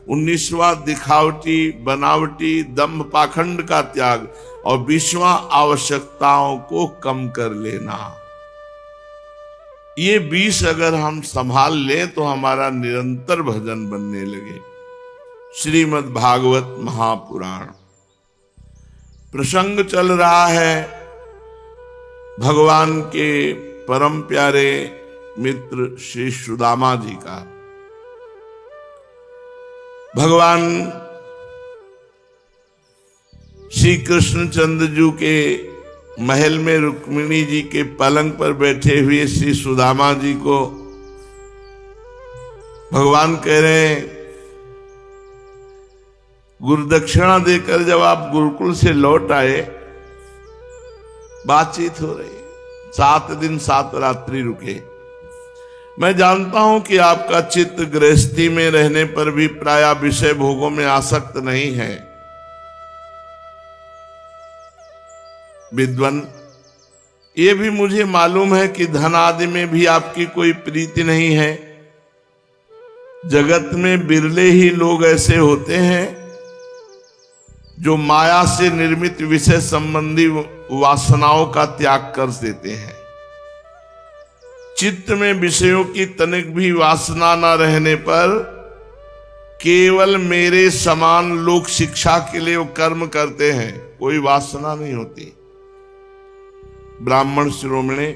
19वां दिखावटी बनावटी दंभ पाखंड का त्याग और 20वां आवश्यकताओं को कम कर लेना। ये 20 अगर हम संभाल लें तो हमारा निरंतर भजन बनने लगे। श्रीमद् भागवत महापुराण प्रसंग चल रहा है भगवान के परम प्यारे मित्र श्री सुदामा जी का। भगवान श्री कृष्णचंद्र जी के महल में रुक्मिणी जी के पलंग पर बैठे हुए श्री सुदामा जी को भगवान कह रहे हैं, गुरुदक्षिणा देकर जब आप गुरुकुल से लौट आए, बातचीत हो रही, 7 दिन 7 रात्रि रुके। मैं जानता हूं कि आपका चित्त गृहस्थी में रहने पर भी प्रायः विषय भोगों में आसक्त नहीं है। विद्वान, ये भी मुझे मालूम है कि धन आदि में भी आपकी कोई प्रीति नहीं है। जगत में बिरले ही लोग ऐसे होते हैं जो माया से निर्मित विषय संबंधी वासनाओं का त्याग कर देते हैं। चित्त में विषयों की तनिक भी वासना न रहने पर केवल मेरे समान लोग शिक्षा के लिए वो कर्म करते हैं, कोई वासना नहीं होती। ब्राह्मण शिरोमणि,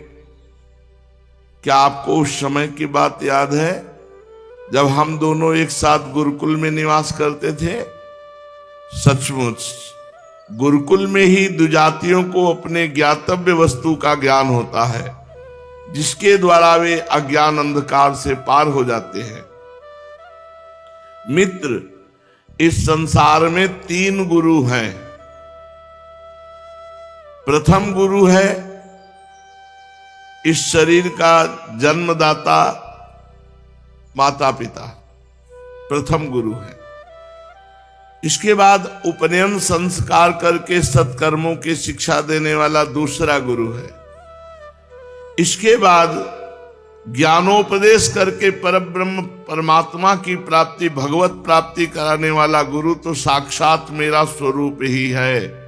क्या आपको उस समय की बात याद है जब हम दोनों एक साथ गुरुकुल में निवास करते थे? सचमुच गुरुकुल में ही दुजातियों को अपने ज्ञातव्य वस्तु का ज्ञान होता है, जिसके द्वारा वे अज्ञान अंधकार से पार हो जाते हैं। मित्र, इस संसार में 3 गुरु हैं। प्रथम गुरु है इस शरीर का जन्मदाता माता पिता, प्रथम गुरु है। इसके बाद उपनयन संस्कार करके सत्कर्मों की शिक्षा देने वाला दूसरा गुरु है। इसके बाद ज्ञानोपदेश करके परब्रह्म परमात्मा की प्राप्ति, भगवत प्राप्ति कराने वाला गुरु तो साक्षात मेरा स्वरूप ही है।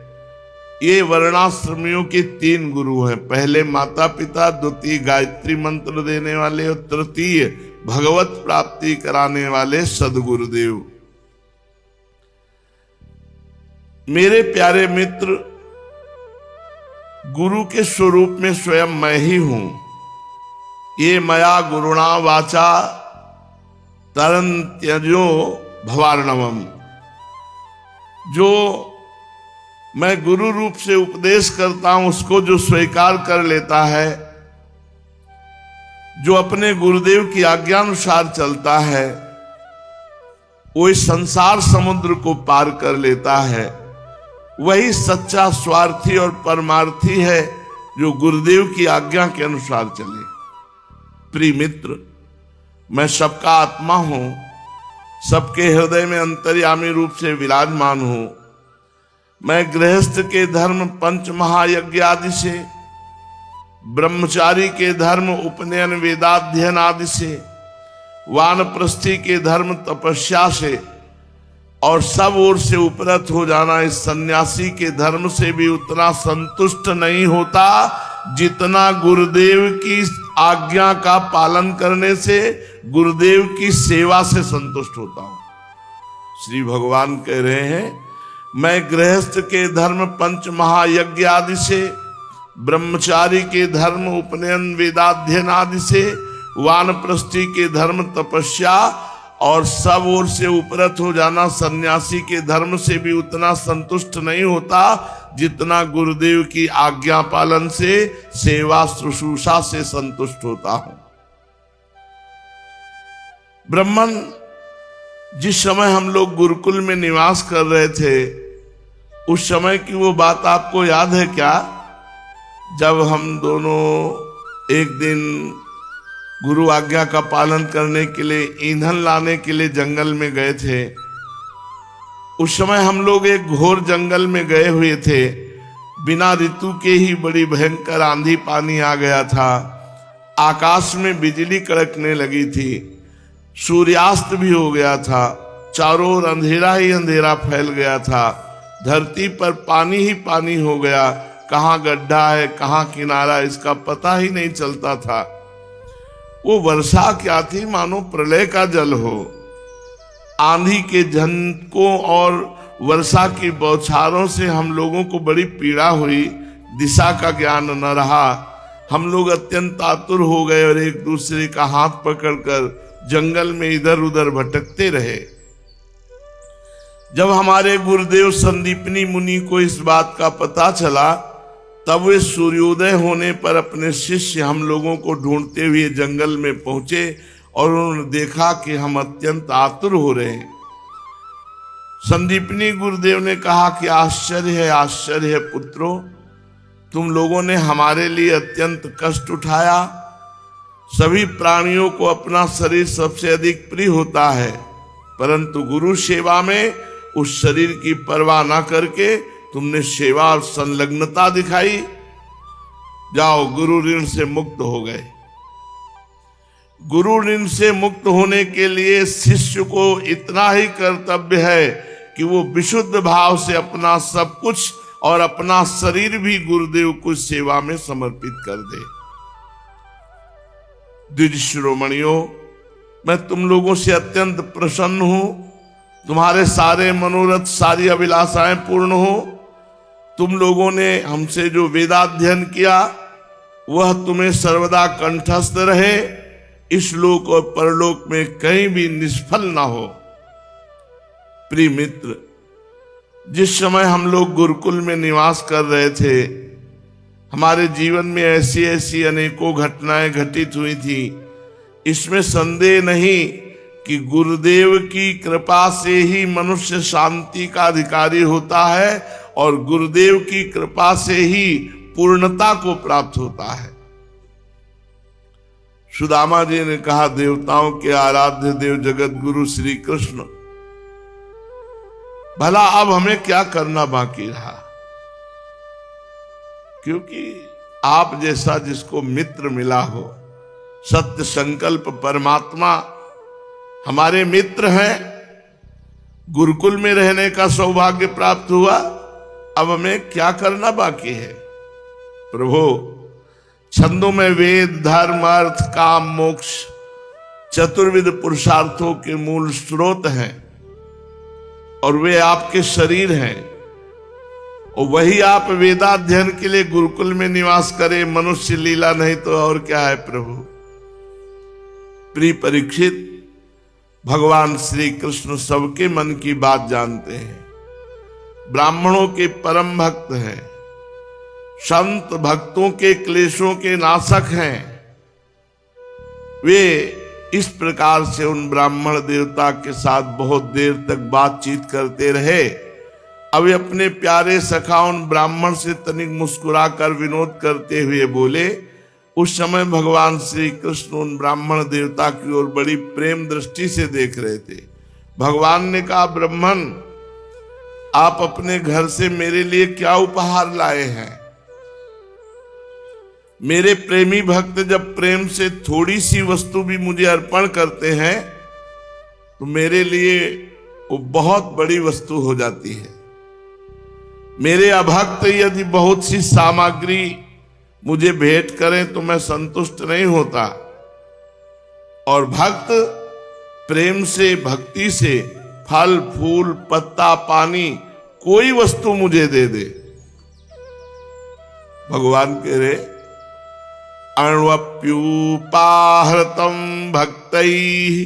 ये वर्णाश्रमियों के 3 गुरु हैं। पहले माता पिता, द्वितीय गायत्री मंत्र देने वाले और तृतीय भगवत प्राप्ति कराने वाले सद्गुरुदेव। मेरे प्यारे मित्र, गुरु के स्वरूप में स्वयं मैं ही हूं। ये मया गुरुणा वाचा तरन्त्यजो भवार्णवम। जो मैं गुरु रूप से उपदेश करता हूं, उसको जो स्वीकार कर लेता है, जो अपने गुरुदेव की आज्ञानुसार चलता है, वो इस संसार समुद्र को पार कर लेता है। वही सच्चा स्वार्थी और परमार्थी है जो गुरुदेव की आज्ञा के अनुसार चले। प्रिय मित्र, मैं सबका आत्मा हूं, सबके हृदय में अंतर्यामी रूप से विराजमान हूं। मैं गृहस्थ के धर्म 5 महायज्ञ आदि से, ब्रह्मचारी के धर्म उपनयन वेदाध्ययन आदि से, वानप्रस्थी के धर्म तपस्या से और सब ओर से उपरत हो जाना इस सन्यासी के धर्म से भी उतना संतुष्ट नहीं होता जितना गुरुदेव की आज्ञा का पालन करने से, गुरुदेव की सेवा से संतुष्ट होता हूं। श्री भगवान कह रहे हैं, मैं गृहस्थ के धर्म 5 महायज्ञ आदि से, ब्रह्मचारी के धर्म उपनयन वेदाध्ययन आदि से, वानप्रस्थी के धर्म तपस्या और सब ओर से उपरत हो जाना सन्यासी के धर्म से भी उतना संतुष्ट नहीं होता जितना गुरुदेव की आज्ञा पालन से, सेवा शुश्रूषा से संतुष्ट होता हूं। ब्राह्मण, जिस समय हम लोग गुरुकुल में निवास कर रहे थे, उस समय की वो बात आपको याद है क्या? जब हम दोनों एक दिन गुरु आज्ञा का पालन करने के लिए ईंधन लाने के लिए जंगल में गए थे। उस समय हम लोग एक घोर जंगल में गए हुए थे। बिना ऋतु के ही बड़ी भयंकर आंधी पानी आ गया था। आकाश में बिजली कड़कने लगी थी। सूर्यास्त भी हो गया था। चारों ओर अंधेरा ही अंधेरा फैल गया था। धरती पर पानी ही पानी हो गया, कहाँ गड्ढा है कहाँ किनारा इसका पता ही नहीं चलता था। वो वर्षा क्या थी, मानो प्रलय का जल हो। आंधी के झनकों और वर्षा की बौछारों से हम लोगों को बड़ी पीड़ा हुई, दिशा का ज्ञान न रहा। हम लोग अत्यंत आतुर हो गए और एक दूसरे का हाथ पकड़कर जंगल में इधर उधर भटकते रहे। जब हमारे गुरुदेव संदीपनी मुनि को इस बात का पता चला, तब वे सूर्योदय होने पर अपने शिष्य हम लोगों को ढूंढते हुए जंगल में पहुंचे और उन्होंने देखा कि हम अत्यंत आतुर हो रहे हैं। संदीपनी गुरुदेव ने कहा कि आश्चर्य है पुत्रों, तुम लोगों ने हमारे लिए अत्यंत कष्ट उठाया। सभी प्राणियों को अपना शरीर सबसे अधिक प्रिय होता है, परंतु गुरु सेवा में उस शरीर की परवाह न करके तुमने सेवा और संलग्नता दिखाई। जाओ, गुरु ऋण से मुक्त हो गए। गुरु ऋण से मुक्त होने के लिए शिष्य को इतना ही कर्तव्य है कि वो विशुद्ध भाव से अपना सब कुछ और अपना शरीर भी गुरुदेव को सेवा में समर्पित कर दे। द्विज शिरोमणियों, मैं तुम लोगों से अत्यंत प्रसन्न हूं। तुम्हारे सारे मनोरथ, सारी अभिलाषाएं पूर्ण हो। तुम लोगों ने हमसे जो वेदाध्ययन किया वह तुम्हें सर्वदा कंठस्थ रहे, इस लोक और परलोक में कहीं भी निष्फल ना हो। प्रिय मित्र, जिस समय हम लोग गुरुकुल में निवास कर रहे थे, हमारे जीवन में ऐसी ऐसी अनेकों घटनाएं घटित हुई थी। इसमें संदेह नहीं कि गुरुदेव की कृपा से ही मनुष्य शांति का अधिकारी होता है और गुरुदेव की कृपा से ही पूर्णता को प्राप्त होता है। सुदामा जी ने कहा, देवताओं के आराध्य देव जगत गुरु श्री कृष्ण, भला अब हमें क्या करना बाकी रहा? क्योंकि आप जैसा जिसको मित्र मिला हो, सत्य संकल्प परमात्मा हमारे मित्र हैं, गुरुकुल में रहने का सौभाग्य प्राप्त हुआ। अब हमें क्या करना बाकी है? प्रभु, छंदों में वेद, धर्म, अर्थ, काम, मोक्ष चतुर्विध पुरुषार्थों के मूल स्रोत हैं और वे आपके शरीर हैं, और वही आप वेदाध्ययन के लिए गुरुकुल में निवास करें। मनुष्य लीला नहीं तो और क्या है प्रभु। प्रिय परीक्षित, भगवान श्री कृष्ण सबके मन की बात जानते हैं। ब्राह्मणों के परम भक्त हैं, संत भक्तों के क्लेशों के नाशक हैं। वे इस प्रकार से उन ब्राह्मण देवता के साथ बहुत देर तक बातचीत करते रहे। अब वे अपने प्यारे सखा उन ब्राह्मण से तनिक मुस्कुराकर विनोद करते हुए बोले। उस समय भगवान श्री कृष्ण उन ब्राह्मण देवता की ओर बड़ी प्रेम दृष्टि से देख रहे थे। भगवान ने कहा, ब्राह्मण, आप अपने घर से मेरे लिए क्या उपहार लाए हैं? मेरे प्रेमी भक्त जब प्रेम से थोड़ी सी वस्तु भी मुझे अर्पण करते हैं तो मेरे लिए वो बहुत बड़ी वस्तु हो जाती है। मेरे अभक्त यदि बहुत सी सामग्री मुझे भेंट करें तो मैं संतुष्ट नहीं होता, और भक्त प्रेम से, भक्ति से फल, फूल, पत्ता, पानी, कोई वस्तु मुझे दे दे। भगवान कह रहे, अण्वप्युपाहृतं भक्तैः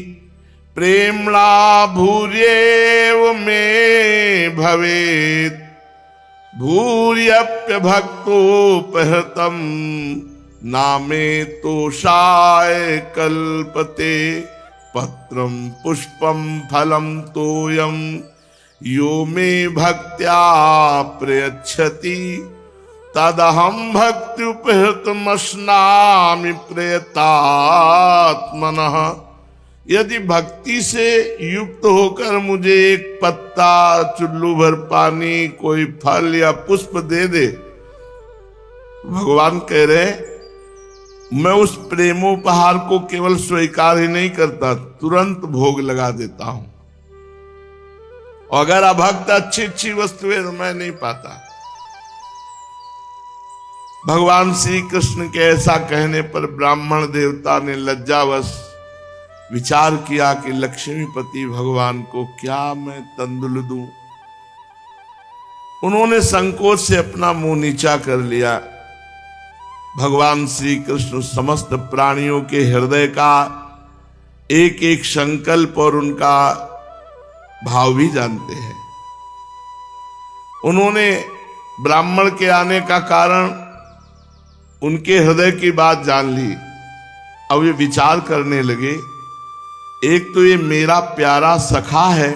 प्रेम्णा भूर्येव मे भवेत्, भूर्यप्य भक्तोपहृतं नामे तोषाय कल्पते, पत्रं पुष्पं फलं तोयं यो मे भक्त्या प्रयच्छति, तदहं भक्त्युपहृतमश्नामि प्रयतात्मनः। यदि भक्ति से युक्त होकर मुझे एक पत्ता, चुल्लू भर पानी, कोई फल या पुष्प दे दे, भगवान कह रहे, मैं उस प्रेमोपहार को केवल स्वीकार ही नहीं करता, तुरंत भोग लगा देता हूं। और अगर अभक्त अच्छी अच्छी वस्तुएं तो मैं नहीं पाता। भगवान श्री कृष्ण के ऐसा कहने पर ब्राह्मण देवता ने लज्जावश विचार किया कि लक्ष्मीपति भगवान को क्या मैं तंदुल दूं। उन्होंने संकोच से अपना मुंह नीचा कर लिया। भगवान श्री कृष्ण समस्त प्राणियों के हृदय का एक एक संकल्प और उनका भाव भी जानते हैं। उन्होंने ब्राह्मण के आने का कारण, उनके हृदय की बात जान ली। अब ये विचार करने लगे, एक तो ये मेरा प्यारा सखा है,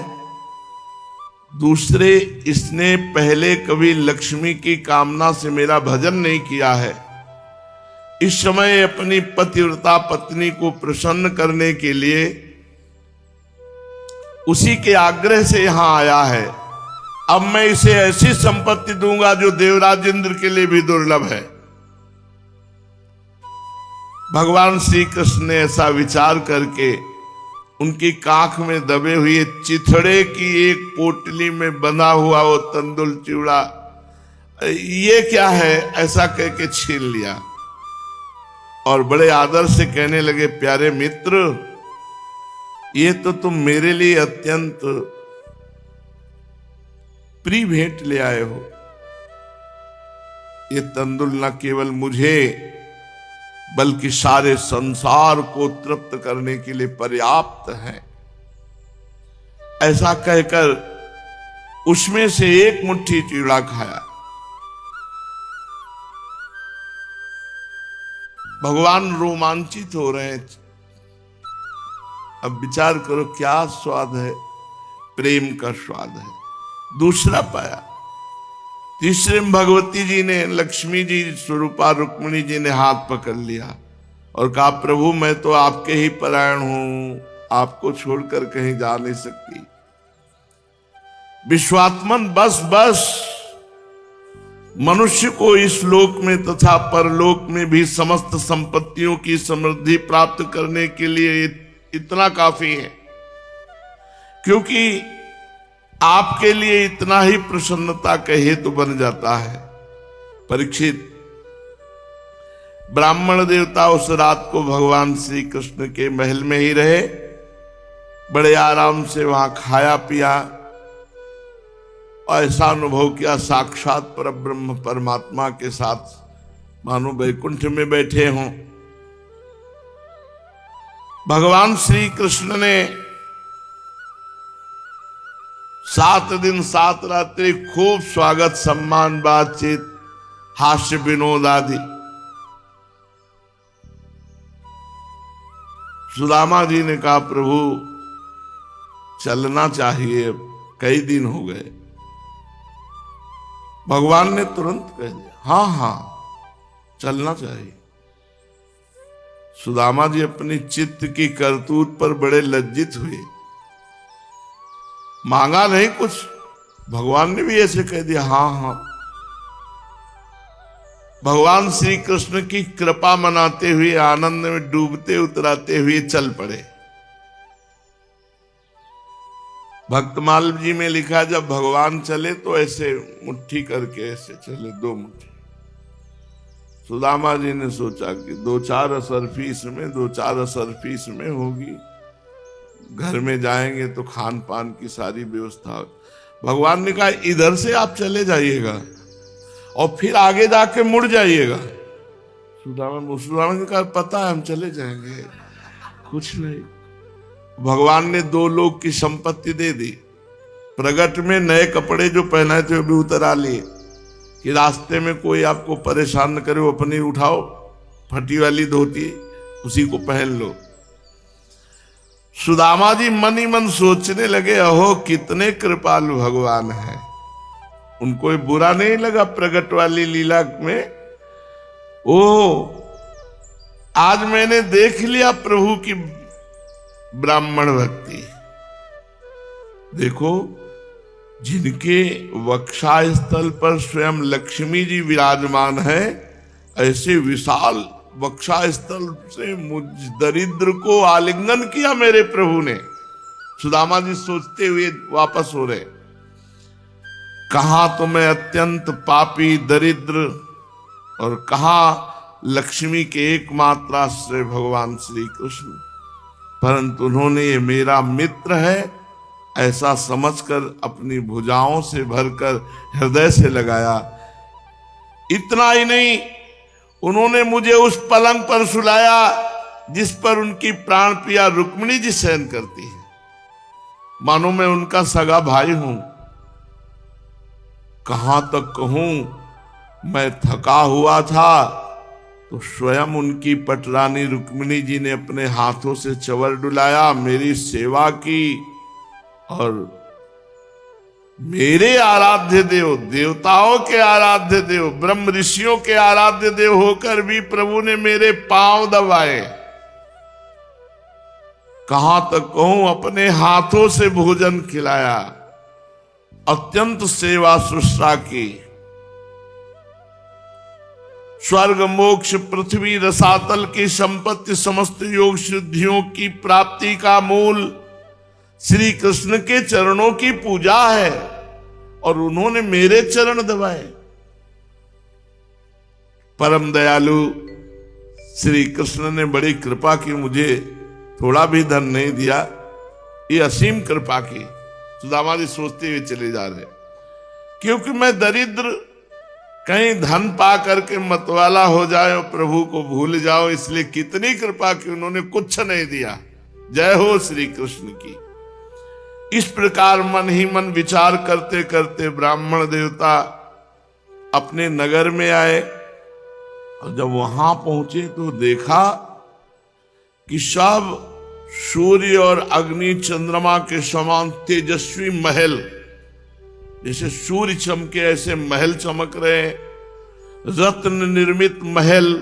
दूसरे इसने पहले कभी लक्ष्मी की कामना से मेरा भजन नहीं किया है। इस समय अपनी पतिव्रता पत्नी को प्रसन्न करने के लिए उसी के आग्रह से यहां आया है। अब मैं इसे ऐसी संपत्ति दूंगा जो देवराज इंद्र के लिए भी दुर्लभ है। भगवान श्री कृष्ण ने ऐसा विचार करके उनकी काख में दबे हुए चिथड़े की एक पोटली में बंधा हुआ वो तंदुल चिवड़ा, ये क्या है, ऐसा कह के छीन लिया और बड़े आदर से कहने लगे, प्यारे मित्र, ये तो तुम मेरे लिए अत्यंत प्रिय भेंट ले आए हो। ये तंदुल न केवल मुझे बल्कि सारे संसार को तृप्त करने के लिए पर्याप्त है। ऐसा कहकर उसमें से एक मुट्ठी चिवड़ा खाया। भगवान रोमांचित हो रहे हैं। अब विचार करो क्या स्वाद है, प्रेम का स्वाद है। दूसरा पाया, तीसरे में भगवती जी ने, लक्ष्मी जी स्वरूपा रुक्मिणी जी ने हाथ पकड़ लिया और कहा, प्रभु मैं तो आपके ही परायण हूं, आपको छोड़कर कहीं जा नहीं सकती। विश्वात्मन बस बस, मनुष्य को इस लोक में तथा परलोक में भी समस्त संपत्तियों की समृद्धि प्राप्त करने के लिए इतना काफी है, क्योंकि आपके लिए इतना ही प्रसन्नता का हेतु बन जाता है। परीक्षित, ब्राह्मण देवता उस रात को भगवान श्री कृष्ण के महल में ही रहे, बड़े आराम से वहां खाया पिया और ऐसा अनुभव किया साक्षात परब्रह्म परमात्मा के साथ मानो वैकुंठ में बैठे हों। भगवान श्री कृष्ण ने 7 दिन 7 रात्रि खूब स्वागत सम्मान बातचीत हास्य विनोद आदि। सुदामा जी ने कहा, प्रभु चलना चाहिए, अब कई दिन हो गए। भगवान ने तुरंत कह दिया, हाँ हाँ चलना चाहिए। सुदामा जी अपनी चित्त की करतूत पर बड़े लज्जित हुए। मांगा नहीं कुछ, भगवान ने भी ऐसे कह दिया, हाँ हाँ। भगवान श्री कृष्ण की कृपा मनाते हुए, आनंद में डूबते उतराते हुए चल पड़े। भक्तमाल जी में लिखा, जब भगवान चले तो ऐसे मुट्ठी करके ऐसे चले, 2 मुट्ठी। सुदामा जी ने सोचा कि 2-4 असरफी इसमें 2-4 असरफी इसमें होगी, घर में जाएंगे तो खान पान की सारी व्यवस्था। भगवान ने कहा, इधर से आप चले जाइएगा और फिर आगे जाके मुड़ जाइएगा। सुदामा ने कहा, पता है हम चले जाएंगे, कुछ नहीं। भगवान ने 2 लोग की संपत्ति दे दी। प्रगट में नए कपड़े जो पहनाए थे वो भी उतरा लिए कि रास्ते में कोई आपको परेशान न करे, वो अपनी उठाओ, फटी वाली धोती उसी को पहन लो। सुदामा जी मन ही मन सोचने लगे, अहो कितने कृपालु भगवान हैं। उनको बुरा नहीं लगा प्रगट वाली लीला में। ओ, आज मैंने देख लिया प्रभु की ब्राह्मण भक्ति। देखो, जिनके वक्षस्थल पर स्वयं लक्ष्मी जी विराजमान है, ऐसे विशाल वक्षस्थल से मुझ दरिद्र को आलिंगन किया मेरे प्रभु ने। सुदामा जी सोचते हुए वापस हो रहे। कहा तो मैं अत्यंत पापी दरिद्र और कहा लक्ष्मी के एकमात्र आश्रय भगवान श्री कृष्ण, परंतु उन्होंने ये मेरा मित्र है ऐसा समझकर अपनी भुजाओं से भरकर हृदय से लगाया। इतना ही नहीं, उन्होंने मुझे उस पलंग पर सुलाया जिस पर उनकी प्राण प्रिया रुक्मिणी जी शयन करती है, मानो मैं उनका सगा भाई हूं। कहां तक कहूं, मैं थका हुआ था तो स्वयं उनकी पटरानी रुक्मिणी जी ने अपने हाथों से चंवर डुलाया, मेरी सेवा की और मेरे आराध्य देव, देवताओं के आराध्य देव, ब्रह्म ऋषियों के आराध्य देव होकर भी प्रभु ने मेरे पांव दबाए। कहां तक कहूं, अपने हाथों से भोजन खिलाया, अत्यंत सेवा शुश्रा की। स्वर्ग मोक्ष पृथ्वी रसातल की संपत्ति समस्त योग सिद्धियों की प्राप्ति का मूल श्री कृष्ण के चरणों की पूजा है और उन्होंने मेरे चरण दबाए। परम दयालु श्री कृष्ण ने बड़ी कृपा की, मुझे थोड़ा भी धन नहीं दिया, ये असीम कृपा की। सुदामा जी सोचते हुए चले जा रहे, क्योंकि मैं दरिद्र कहीं धन पा करके मतवाला हो जाए और प्रभु को भूल जाओ, इसलिए कितनी कृपा की, उन्होंने कुछ नहीं दिया। जय हो श्री कृष्ण की। इस प्रकार मन ही मन विचार करते करते ब्राह्मण देवता अपने नगर में आए और जब वहां पहुंचे तो देखा कि सब सूर्य और अग्नि चंद्रमा के समान तेजस्वी महल, जैसे सूर्य चमके ऐसे महल चमक रहे, रत्न निर्मित महल,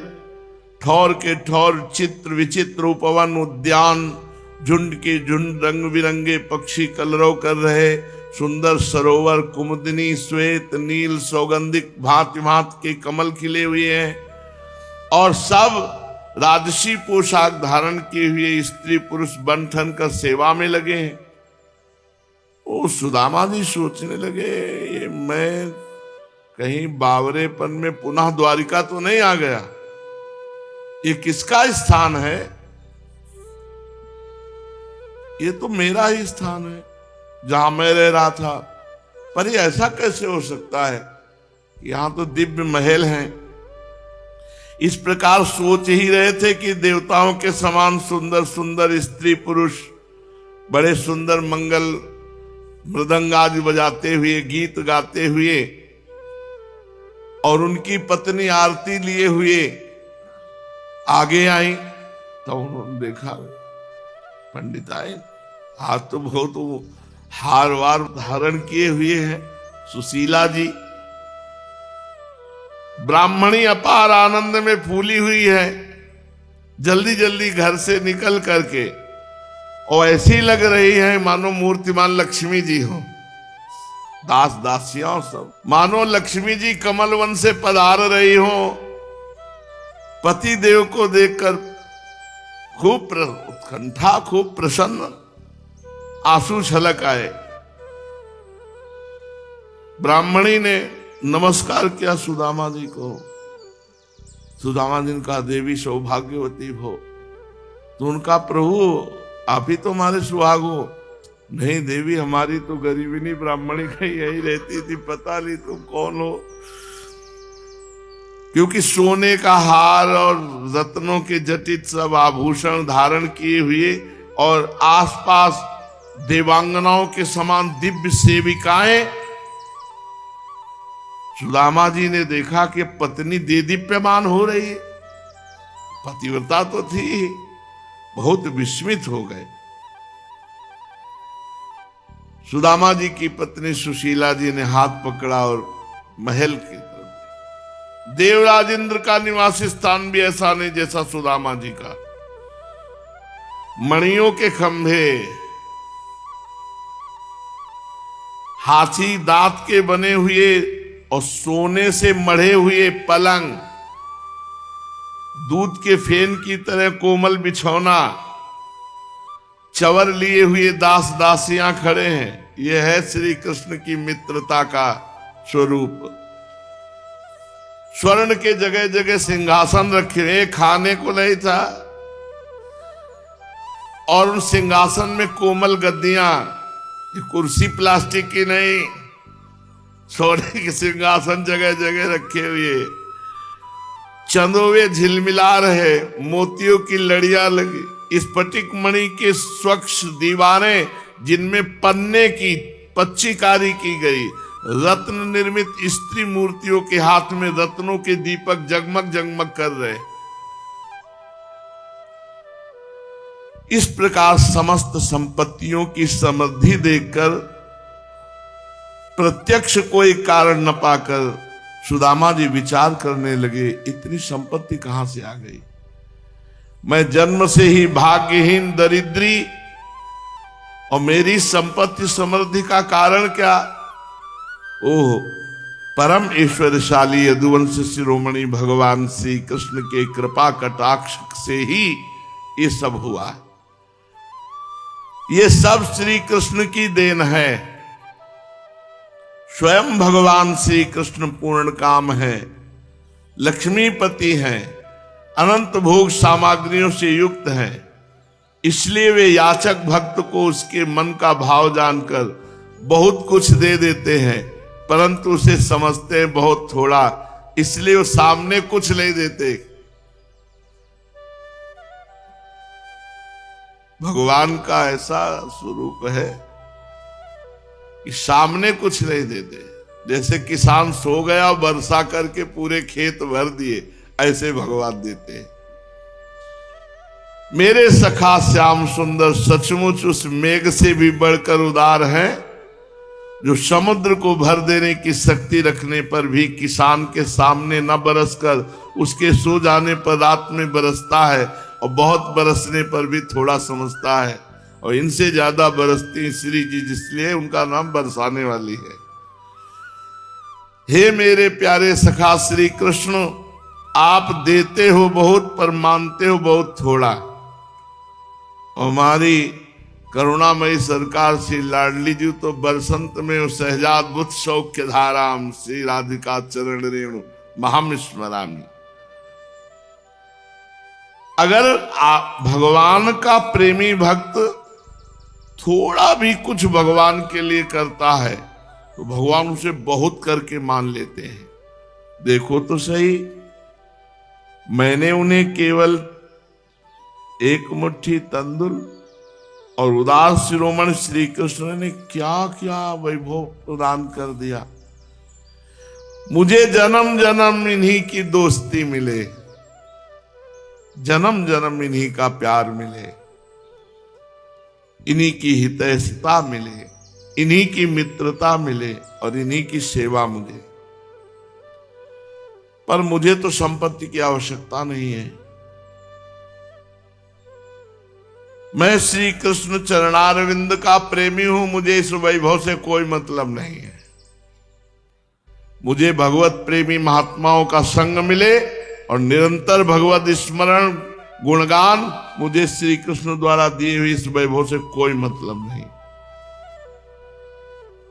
ठौर के ठौर चित्र विचित्र उपवन उद्यान, झुंड के झुंड रंग बिरंगे पक्षी कलरव कर रहे, सुंदर सरोवर, कुमुदिनी श्वेत नील सौगंधिक भांति भांति के कमल खिले हुए हैं और सब राजसी पोशाक धारण किए हुए स्त्री पुरुष बन ठन कर सेवा में लगे हैं। ओ सुदामा जी सोचने लगे, ये मैं कहीं बावरेपन में पुनः द्वारिका तो नहीं आ गया, ये किसका स्थान है? ये तो मेरा ही स्थान है जहां मैं रह रहा था, पर ये ऐसा कैसे हो सकता है? यहां तो दिव्य महल हैं। इस प्रकार सोच ही रहे थे कि देवताओं के समान सुंदर सुंदर स्त्री पुरुष बड़े सुंदर मंगल मृदंग आदि बजाते हुए, गीत गाते हुए और उनकी पत्नी आरती लिए हुए आगे आई। तो उन्होंने देखा पंडित आए, हाथ तो बहुत हार वार धारण किए हुए हैं सुशीला जी। ब्राह्मणी अपार आनंद में फूली हुई है, जल्दी जल्दी घर से निकल करके और ऐसी लग रही है मानो मूर्तिमान लक्ष्मी जी हो। दास दासियां सब मानो लक्ष्मी जी कमल वन से पधार रही हो। पति देव को देखकर खूब उत्कंठा, खूब प्रसन्न, आंसू छलक आए। ब्राह्मणी ने नमस्कार किया सुदामा जी को। सुदामा जी ने कहा, देवी सौभाग्यवती हो। तो उनका, प्रभु आप ही तो हमारे सुहाग हो। नहीं देवी, हमारी तो गरीबिनी ब्राह्मणी कहीं यही रहती थी, पता नहीं तुम कौन हो। क्योंकि सोने का हार और रत्नों के जटित सब आभूषण धारण किए हुए और आसपास देवांगनाओं के समान दिव्य सेविकाएं। सुदामा जी ने देखा कि पत्नी देदीप्यमान हो रही है, पतिव्रता तो थी, बहुत विस्मित हो गए। सुदामा जी की पत्नी सुशीला जी ने हाथ पकड़ा और महल की तरफ। देवराज इंद्र का निवास स्थान भी ऐसा नहीं जैसा सुदामा जी का। मणियों के खंभे, हाथी दांत के बने हुए और सोने से मढ़े हुए पलंग, दूध के फेन की तरह कोमल बिछौना, चवर लिए हुए दास दासियां खड़े हैं। यह है श्री कृष्ण की मित्रता का स्वरूप। स्वर्ण के जगह जगह सिंहासन रखे हुए, खाने को नहीं था, और उन सिंहासन में कोमल गद्दियां, कुर्सी प्लास्टिक की नहीं, सोने के सिंहासन जगह जगह रखे हुए, चंदोवे झिलमिला रहे, मोतियों की लड़ियां लगी, स्फटिक मणि के स्वच्छ दीवारें जिनमें पन्ने की पच्चीकारी की गई, रत्न निर्मित स्त्री मूर्तियों के हाथ में रत्नों के दीपक जगमग जगमग कर रहे। इस प्रकार समस्त संपत्तियों की समृद्धि देखकर प्रत्यक्ष कोई कारण न पाकर सुदामा जी विचार करने लगे, इतनी संपत्ति कहां से आ गई? मैं जन्म से ही भाग्यहीन दरिद्री, और मेरी संपत्ति समृद्धि का कारण क्या? ओह, परम ऐश्वर्यशाली यदुवंश शिरोमणि भगवान श्री कृष्ण के कृपा कटाक्ष से ही ये सब हुआ। ये सब श्री कृष्ण की देन है। स्वयं भगवान श्री कृष्ण पूर्ण काम है, लक्ष्मीपति हैं, अनंत भोग सामग्रियों से युक्त हैं। इसलिए वे याचक भक्त को उसके मन का भाव जानकर बहुत कुछ दे देते हैं, परंतु उसे समझते हैं बहुत थोड़ा, इसलिए वो सामने कुछ नहीं देते। भगवान का ऐसा स्वरूप है कि सामने कुछ नहीं देते। जैसे किसान सो गया, वर्षा करके पूरे खेत भर दिए, ऐसे भगवान देते हैं। मेरे सखा श्याम सुंदर सचमुच उस मेघ से भी बढ़कर उदार हैं, जो समुद्र को भर देने की शक्ति रखने पर भी किसान के सामने न बरसकर उसके सो जाने पर रात में बरसता है, और बहुत बरसने पर भी थोड़ा समझता है, और इनसे ज्यादा बरसती श्री जी, इसलिए उनका नाम बरसाने वाली है। हे मेरे प्यारे सखा श्री कृष्ण, आप देते हो बहुत पर मानते हो बहुत थोड़ा। हमारी करुणामयी सरकार श्री लाडली जी तो बरसंत में सहजाद बुद्ध सौख्य धाराम श्री राधिका चरण रेणु महाम स्मरामी। अगर आप भगवान का प्रेमी भक्त थोड़ा भी कुछ भगवान के लिए करता है तो भगवान उसे बहुत करके मान लेते हैं। देखो तो सही, मैंने उन्हें केवल एक मुट्ठी तंदुल और उदास शिरोमणि श्री कृष्ण ने क्या क्या वैभव प्रदान कर दिया। मुझे जन्म जन्म इन्हीं की दोस्ती मिले, जन्म जन्म इन्हीं का प्यार मिले, इन्हीं की हितैषिता मिले, इन्हीं की मित्रता मिले और इन्हीं की सेवा मुझे। पर मुझे तो संपत्ति की आवश्यकता नहीं है। मैं श्री कृष्ण चरणारविंद का प्रेमी हूं, मुझे इस वैभव से कोई मतलब नहीं है। मुझे भगवत प्रेमी महात्माओं का संग मिले और निरंतर भगवत स्मरण गुणगान, मुझे श्री कृष्ण द्वारा दिए हुए इस वैभव से कोई मतलब नहीं।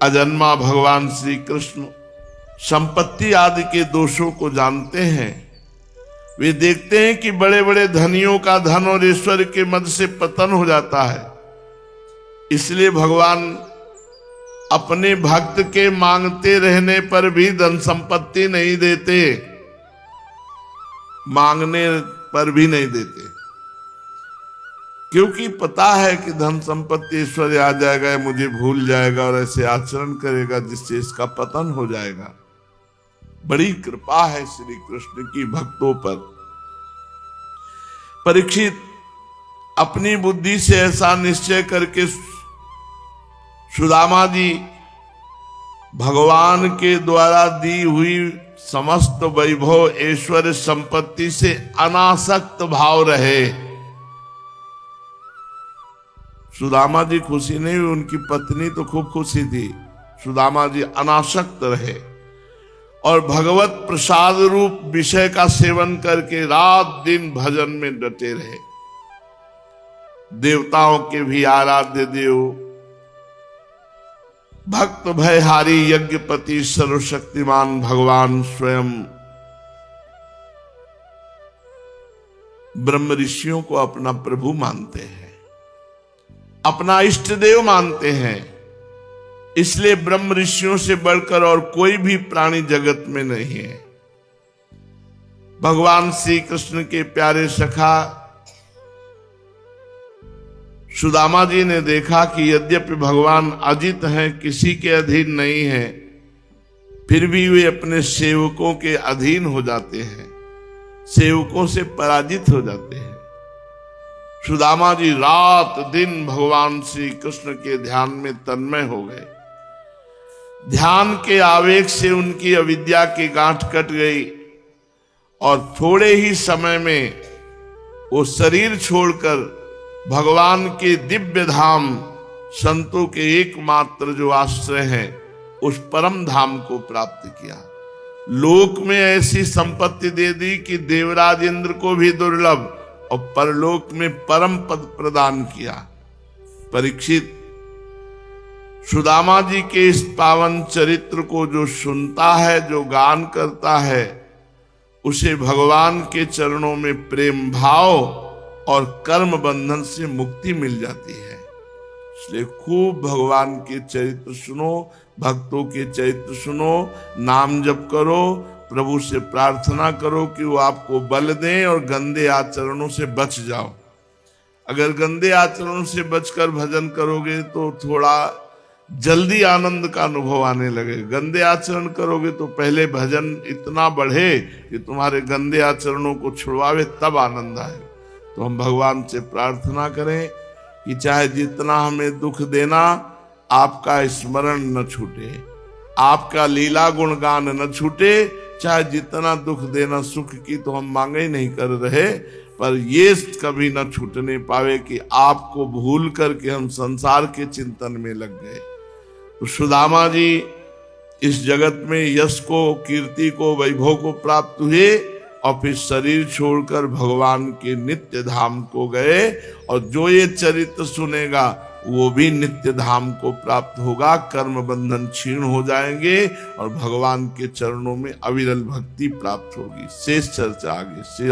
अजन्मा भगवान श्री कृष्ण संपत्ति आदि के दोषों को जानते हैं। वे देखते हैं कि बड़े बड़े धनियों का धन और ईश्वर के मध्य से पतन हो जाता है, इसलिए भगवान अपने भक्त के मांगते रहने पर भी धन संपत्ति नहीं देते, मांगने पर भी नहीं देते, क्योंकि पता है कि धन संपत्ति ईश्वर आ जाएगा, मुझे भूल जाएगा और ऐसे आचरण करेगा जिससे इसका पतन हो जाएगा। बड़ी कृपा है श्री कृष्ण की भक्तों पर। परीक्षित अपनी बुद्धि से ऐसा निश्चय करके सुदामा जी भगवान के द्वारा दी हुई समस्त वैभव ऐश्वर्य संपत्ति से अनासक्त भाव रहे। सुदामा जी खुशी नहीं हुई, उनकी पत्नी तो खूब खुशी थी। सुदामा जी अनासक्त रहे और भगवत प्रसाद रूप विषय का सेवन करके रात दिन भजन में डटे रहे। देवताओं के भी आराध्य देव भक्त भयहारी यज्ञपति सर्वशक्तिमान भगवान स्वयं ब्रह्म ऋषियों को अपना प्रभु मानते हैं, अपना इष्ट देव मानते हैं। इसलिए ब्रह्म ऋषियों से बढ़कर और कोई भी प्राणी जगत में नहीं है। भगवान श्री कृष्ण के प्यारे सखा सुदामा जी ने देखा कि यद्यपि भगवान अजित हैं, किसी के अधीन नहीं है, फिर भी वे अपने सेवकों के अधीन हो जाते हैं, सेवकों से पराजित हो जाते हैं। सुदामा जी रात दिन भगवान श्री कृष्ण के ध्यान में तन्मय हो गए। ध्यान के आवेग से उनकी अविद्या की गांठ कट गई और थोड़े ही समय में वो शरीर छोड़कर भगवान के दिव्य धाम, संतों के एकमात्र जो आश्रय है, उस परम धाम को प्राप्त किया। लोक में ऐसी संपत्ति दे दी कि देवराज इंद्र को भी दुर्लभ, और परलोक में परम पद प्रदान किया। परीक्षित, सुदामा जी के इस पावन चरित्र को जो सुनता है, जो गान करता है, उसे भगवान के चरणों में प्रेम भाव और कर्म बंधन से मुक्ति मिल जाती है। इसलिए खूब भगवान के चरित्र सुनो, भक्तों के चरित्र सुनो, नाम जप करो, प्रभु से प्रार्थना करो कि वो आपको बल दें और गंदे आचरणों से बच जाओ। अगर गंदे आचरणों से बचकर भजन करोगे तो थोड़ा जल्दी आनंद का अनुभव आने लगे। गंदे आचरण करोगे तो पहले भजन इतना बढ़े कि तुम्हारे गंदे आचरणों को छुड़वावे, तब आनंद आए। तो हम भगवान से प्रार्थना करें कि चाहे जितना हमें दुख देना, आपका स्मरण न छूटे, आपका लीला गुणगान न छूटे। चाहे जितना दुख देना, सुख की तो हम मांगे ही नहीं कर रहे, पर ये कभी न छूटने पावे कि आपको भूल करके हम संसार के चिंतन में लग गए। तो सुदामा जी इस जगत में यश को, कीर्ति को, वैभव को प्राप्त हुए और फिर शरीर छोड़कर भगवान के नित्य धाम को गए। और जो ये चरित्र सुनेगा वो भी नित्य धाम को प्राप्त होगा, कर्म बंधन क्षीण हो जाएंगे और भगवान के चरणों में अविरल भक्ति प्राप्त होगी। शेष चर्चा आगे। श्री